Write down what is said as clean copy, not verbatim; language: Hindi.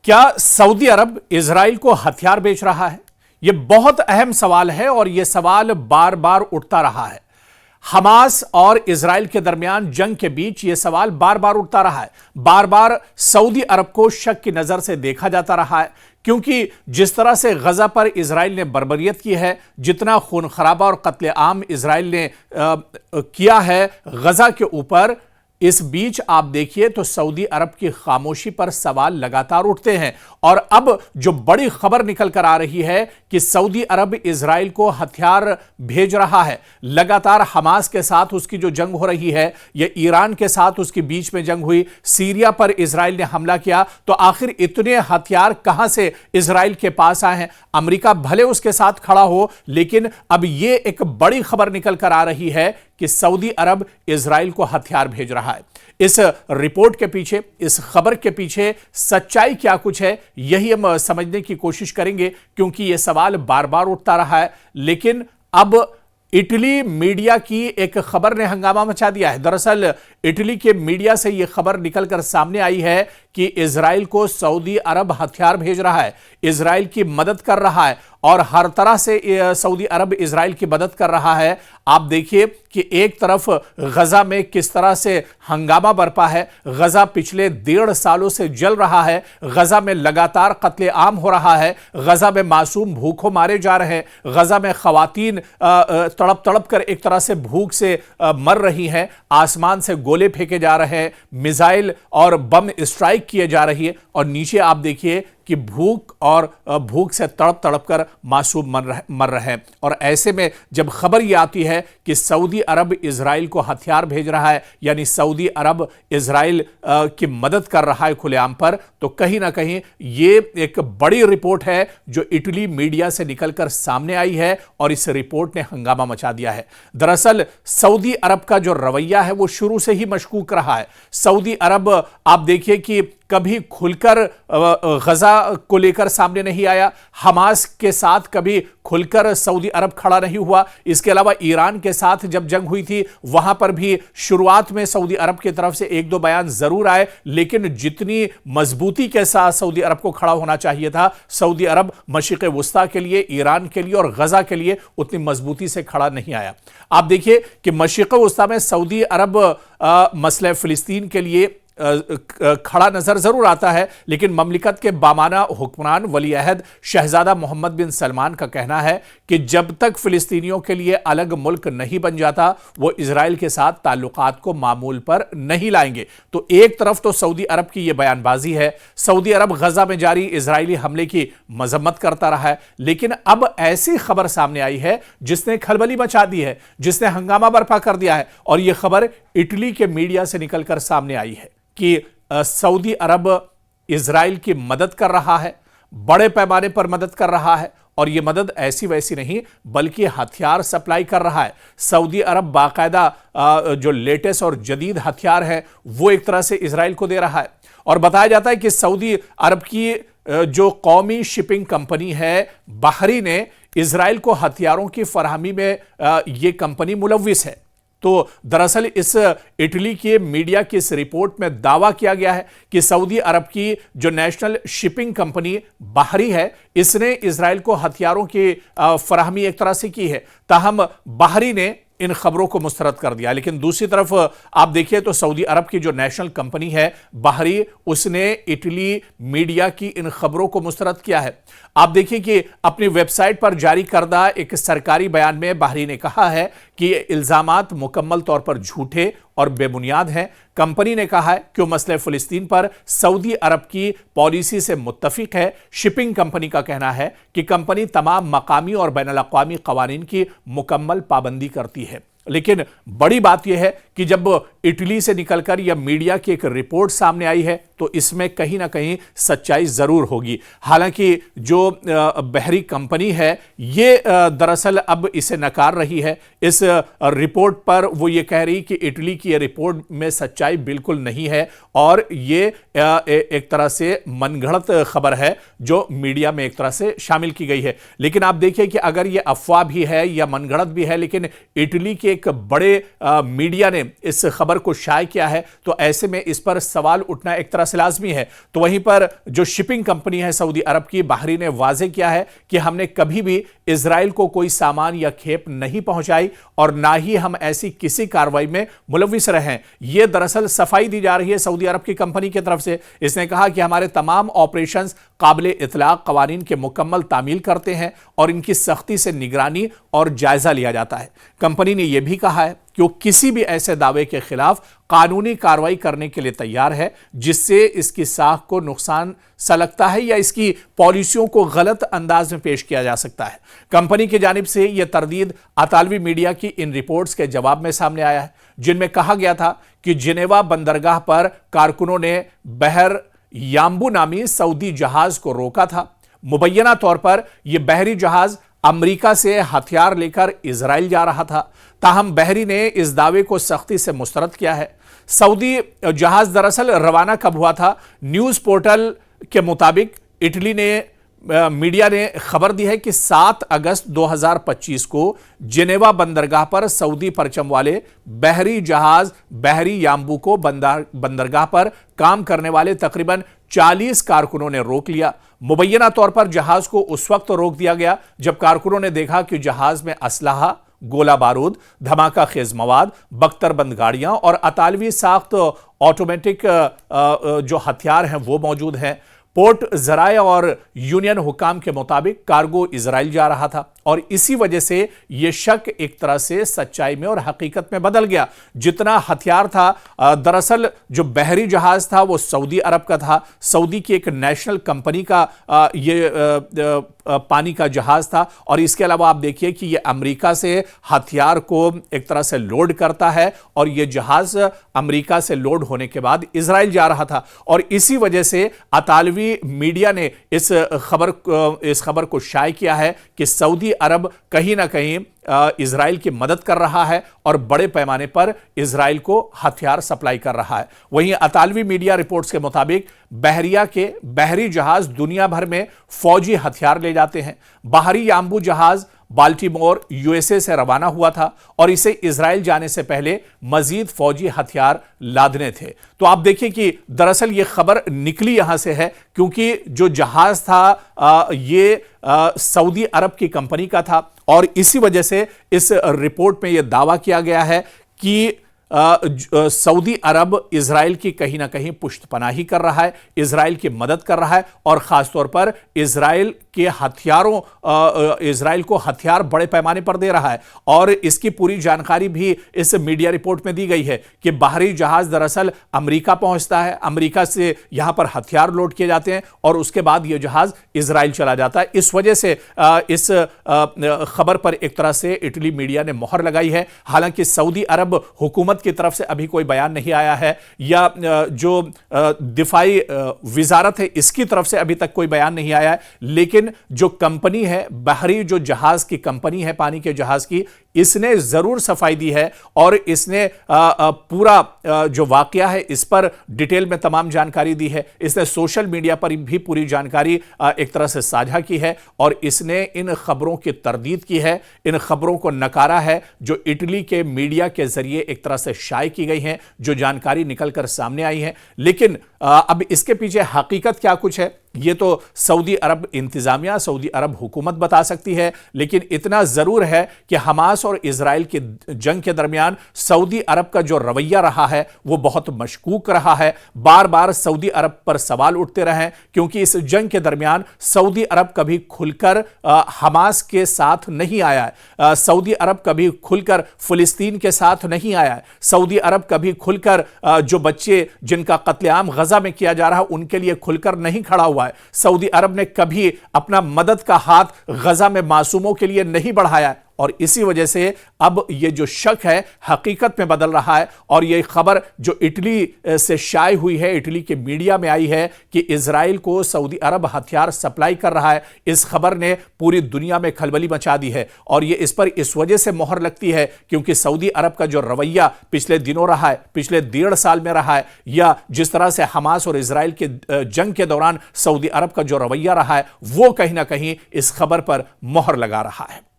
क्या सऊदी अरब इजराइल को हथियार बेच रहा है? यह बहुत अहम सवाल है और यह सवाल बार बार उठता रहा है। हमास और इजराइल के दरमियान जंग के बीच यह सवाल बार बार उठता रहा है। बार बार सऊदी अरब को शक की नजर से देखा जाता रहा है, क्योंकि जिस तरह से गजा पर इजराइल ने बर्बरियत की है, जितना खून खराबा और कत्ले आम इजराइल ने किया है गजा के ऊपर, इस बीच आप देखिए तो सऊदी अरब की खामोशी पर सवाल लगातार उठते हैं। और अब जो बड़ी खबर निकल कर आ रही है कि सऊदी अरब इजराइल को हथियार भेज रहा है। लगातार हमास के साथ उसकी जो जंग हो रही है, यह ईरान के साथ उसकी बीच में जंग हुई, सीरिया पर इजराइल ने हमला किया, तो आखिर इतने हथियार कहां से इजराइल के पास आए हैं? अमेरिका भले उसके साथ खड़ा हो, लेकिन अब यह एक बड़ी खबर निकल कर आ रही है कि सऊदी अरब इजराइल को हथियार भेज रहा है। इस रिपोर्ट के पीछे, इस खबर के पीछे सच्चाई क्या कुछ है, यही हम समझने की कोशिश करेंगे, क्योंकि यह सवाल बार बार उठता रहा है। लेकिन अब इटली मीडिया की एक खबर ने हंगामा मचा दिया है। दरअसल इटली के मीडिया से यह खबर निकलकर सामने आई है कि इजराइल को सऊदी अरब हथियार भेज रहा है, इजराइल की मदद कर रहा है और हर तरह से सऊदी अरब इजराइल की मदद कर रहा है। आप देखिए कि एक तरफ गजा में किस तरह से हंगामा बरपा है। गजा पिछले 1.5 सालों से जल रहा है। गजा में लगातार कत्ले आम हो रहा है। गजा में मासूम भूखों मारे जा रहे हैं। गजा में खवातीन तड़प तड़प कर एक तरह से भूख से मर रही हैं। आसमान से गोले फेंके जा रहे हैं, मिसाइल और बम स्ट्राइक किए जा रही है, और नीचे आप देखिए कि भूख से तड़प तड़प कर मासूम मर रहे हैं। और ऐसे में जब खबर यह आती है कि सऊदी अरब इजराइल को हथियार भेज रहा है, यानी सऊदी अरब इजराइल की मदद कर रहा है खुलेआम पर, तो कहीं ना कहीं यह एक बड़ी रिपोर्ट है जो इटली मीडिया से निकलकर सामने आई है और इस रिपोर्ट ने हंगामा मचा दिया है। दरअसल सऊदी अरब का जो रवैया है वो शुरू से ही मशकूक रहा है। सऊदी अरब आप देखिए कि कभी खुलकर गजा को लेकर सामने नहीं आया, हमास के साथ कभी खुलकर सऊदी अरब खड़ा नहीं हुआ। इसके अलावा ईरान के साथ जब जंग हुई थी वहां पर भी शुरुआत में सऊदी अरब की तरफ से 1-2 बयान जरूर आए, लेकिन जितनी मजबूती के साथ सऊदी अरब को खड़ा होना चाहिए था, सऊदी अरब मशरिक़ वुस्ता के लिए, ईरान के लिए और गजा के लिए उतनी मजबूती से खड़ा नहीं आया। आप देखिए कि मशरिक़ वुस्ता में सऊदी अरब मसले फिलिस्तीन के लिए खड़ा नजर जरूर आता है, लेकिन ममलिकत के बामाना हुक्मरान वली अहद शहजादा मोहम्मद बिन सलमान का कहना है कि जब तक फिलिस्तीनियों के लिए अलग मुल्क नहीं बन जाता, वो इजराइल के साथ ताल्लुकात को मामूल पर नहीं लाएंगे। तो एक तरफ तो सऊदी अरब की यह बयानबाजी है, सऊदी अरब गजा में जारी इजरायली हमले की मजम्मत करता रहा है, लेकिन अब ऐसी खबर सामने आई है जिसने खलबली मचा दी है, जिसने हंगामा बर्पा कर दिया है। और यह खबर इटली के मीडिया से निकलकर सामने आई है कि सऊदी अरब इजराइल की मदद कर रहा है, बड़े पैमाने पर मदद कर रहा है, और यह मदद ऐसी वैसी नहीं बल्कि हथियार सप्लाई कर रहा है। सऊदी अरब बाकायदा जो लेटेस्ट और जदीद हथियार है वो एक तरह से इजराइल को दे रहा है। और बताया जाता है कि सऊदी अरब की जो कौमी शिपिंग कंपनी है बहरी ने इजराइल को हथियारों की फराहमी में यह कंपनी मुलव्विस है। तो दरअसल इस इटली के मीडिया की इस रिपोर्ट में दावा किया गया है कि सऊदी अरब की जो नेशनल शिपिंग कंपनी बहरी है, इसने इजराइल को हथियारों की फराहमी एक तरह से की है। ताहम बहरी ने इन खबरों को मुस्तरद कर दिया। लेकिन दूसरी तरफ आप देखिए तो सऊदी अरब की जो नेशनल कंपनी है बहरी, उसने इटली मीडिया की इन खबरों को मुस्तरद किया है। आप देखिए कि अपनी वेबसाइट पर जारी करदा एक सरकारी बयान में बहरी ने कहा है कि ये इल्जामात मुकम्मल तौर पर झूठे और बेबुनियाद हैं। कंपनी ने कहा है कि वो मसले फिलिस्तीन पर सऊदी अरब की पॉलिसी से मुत्तफिक है। शिपिंग कंपनी का कहना है कि कंपनी तमाम मकामी और बैनुल-अक़वामी क़वानीन की मुकम्मल पाबंदी करती है। लेकिन बड़ी बात यह है कि जब इटली से निकलकर यह मीडिया की एक रिपोर्ट सामने आई है तो इसमें कहीं ना कहीं सच्चाई जरूर होगी। हालांकि जो बहरी कंपनी है ये दरअसल अब इसे नकार रही है। इस रिपोर्ट पर वो ये कह रही कि इटली की रिपोर्ट में सच्चाई बिल्कुल नहीं है और ये एक तरह से मनगढ़ंत खबर है जो मीडिया में एक तरह से शामिल की गई है। लेकिन आप देखिए कि अगर ये अफवाह भी है या मनगढ़ंत भी है, लेकिन इटली के एक बड़े मीडिया ने इस खबर खबर को शाये किया है, तो ऐसे में इस पर सवाल उठना एक तरह से लाजमी है। तो वहीं पर जो शिपिंग कंपनी है सऊदी अरब की, बहरी ने वाजे किया है कि हमने कभी भी इजराइल को कोई सामान या खेप नहीं पहुंचाई और ना ही हम ऐसी किसी कार्रवाई में मुलविस रहे। यह दरअसल सफाई दी जा रही है सऊदी अरब की कंपनी की तरफ से। इसने कहा कि हमारे तमाम ऑपरेशंस काबिल इतलाक कवानीन के मुकम्मल तामील करते हैं और इनकी सख्ती से निगरानी और जायजा लिया जाता है। कंपनी ने यह भी कहा है कि वो किसी भी ऐसे दावे के खिलाफ कानूनी कार्रवाई करने के लिए तैयार है जिससे इसकी साख को नुकसान सा लगता है या इसकी पॉलिसियों को गलत अंदाज में पेश किया जा सकता है। कंपनी की जानिब से यह तरदीद अतालवी मीडिया की इन रिपोर्ट्स के जवाब में सामने आया है, जिनमें कहा गया था कि जिनेवा बंदरगाह पर कारकुनों ने बहर याम्बू नामी सऊदी जहाज को रोका था। मुबैना तौर पर यह बहरी जहाज अमेरिका से हथियार लेकर इजराइल जा रहा था। ताहम बहरी ने इस दावे को सख्ती से मुस्तरद किया है। सऊदी जहाज दरअसल रवाना कब हुआ था? न्यूज पोर्टल के मुताबिक इटली ने मीडिया ने खबर दी है कि 7 अगस्त 2025 को जिनेवा बंदरगाह पर सऊदी परचम वाले बहरी जहाज बहरी याम्बू को बंदरगाह पर काम करने वाले तकरीबन 40 कारकुनों ने रोक लिया। मुबैना तौर पर जहाज को उस वक्त रोक दिया गया जब कारकुनों ने देखा कि जहाज में असलहा, गोला बारूद, धमाका खेज मवाद, बख्तरबंद गाड़ियां और अतालवी साख्त ऑटोमेटिक जो हथियार हैं वो मौजूद हैं। पोर्ट जराए और यूनियन हुकाम के मुताबिक कार्गो इजराइल जा रहा था और इसी वजह से यह शक एक तरह से सच्चाई में और हकीकत में बदल गया। जितना हथियार था, दरअसल जो बहरी जहाज था वो सऊदी अरब का था, सऊदी की एक नेशनल कंपनी का ये पानी का जहाज था। और इसके अलावा आप देखिए कि यह अमेरिका से हथियार को एक तरह से लोड करता है और यह जहाज अमेरिका से लोड होने के बाद इजराइल जा रहा था। और इसी वजह से अतालवी मीडिया ने इस खबर को शाये किया है कि सऊदी अरब कहीं ना कहीं इजराइल की मदद कर रहा है और बड़े पैमाने पर इजराइल को हथियार सप्लाई कर रहा है। वहीं अतालवी मीडिया रिपोर्ट्स के मुताबिक बहरिया के बहरी जहाज दुनिया भर में फौजी हथियार ले जाते हैं। बहरी याम्बू जहाज बाल्टीमोर यूएसए से रवाना हुआ था और इसे इजराइल जाने से पहले मजीद फौजी हथियार लादने थे। तो आप देखिए कि दरअसल यह खबर निकली यहां से है क्योंकि जो जहाज था ये सऊदी अरब की कंपनी का था और इसी वजह से इस रिपोर्ट में यह दावा किया गया है कि सऊदी अरब इजराइल की कहीं ना कहीं पुष्टपनाही कर रहा है, इजराइल की मदद कर रहा है और खासतौर पर इजराइल के हथियारों इजराइल को हथियार बड़े पैमाने पर दे रहा है। और इसकी पूरी जानकारी भी इस मीडिया रिपोर्ट में दी गई है कि बाहरी जहाज दरअसल अमेरिका पहुंचता है, अमेरिका से यहां पर हथियार लोड किए जाते हैं और उसके बाद यह जहाज इजराइल चला जाता है। इस वजह से इस खबर पर एक तरह से इटली मीडिया ने मोहर लगाई है। हालांकि सऊदी अरब हुकूमत की तरफ से अभी कोई बयान नहीं आया है या जो दिफाई विजारत है इसकी तरफ से अभी तक कोई बयान नहीं आया है, लेकिन जो कंपनी है बहरी जो जहाज की कंपनी है पानी के जहाज की, इसने जरूर सफाई दी है और इसने पूरा जो वाकया है इस पर डिटेल में तमाम जानकारी दी है। इसने सोशल मीडिया पर भी पूरी जानकारी एक तरह से साझा की है और इसने इन खबरों की तरदीद की है, इन खबरों को नकारा है जो इटली के मीडिया के जरिए एक तरह से शाये की गई हैं, जो जानकारी निकलकर सामने आई है। लेकिन अब इसके पीछे हकीकत क्या कुछ है ये तो सऊदी अरब इंतजामिया, सऊदी अरब हुकूमत बता सकती है। लेकिन इतना जरूर है कि हमास और इजराइल की जंग के दरमियान सऊदी अरब का जो रवैया रहा है वो बहुत मशकूक रहा है। बार बार सऊदी अरब पर सवाल उठते रहे क्योंकि इस जंग के दरमियान सऊदी अरब कभी खुलकर हमास के साथ नहीं आया है, सऊदी अरब कभी खुलकर फिलिस्तीन के साथ नहीं आया है, सऊदी अरब कभी खुलकर जो बच्चे जिनका कत्लेआम गजा में किया जा रहा है उनके लिए खुलकर नहीं खड़ा हुआ है। सऊदी अरब ने कभी अपना मदद का हाथ गजा में मासूमों के लिए नहीं बढ़ाया और इसी वजह से अब यह जो शक है हकीकत में बदल रहा है। और यह खबर जो इटली से शाये हुई है, इटली के मीडिया में आई है कि इजराइल को सऊदी अरब हथियार सप्लाई कर रहा है, इस खबर ने पूरी दुनिया में खलबली मचा दी है। और यह इस पर इस वजह से मोहर लगती है क्योंकि सऊदी अरब का जो रवैया पिछले दिनों रहा है, पिछले 1.5 साल में रहा है, या जिस तरह से हमास और इजराइल के जंग के दौरान सऊदी अरब का जो रवैया रहा है वो कहीं ना कहीं इस खबर पर मोहर लगा रहा है।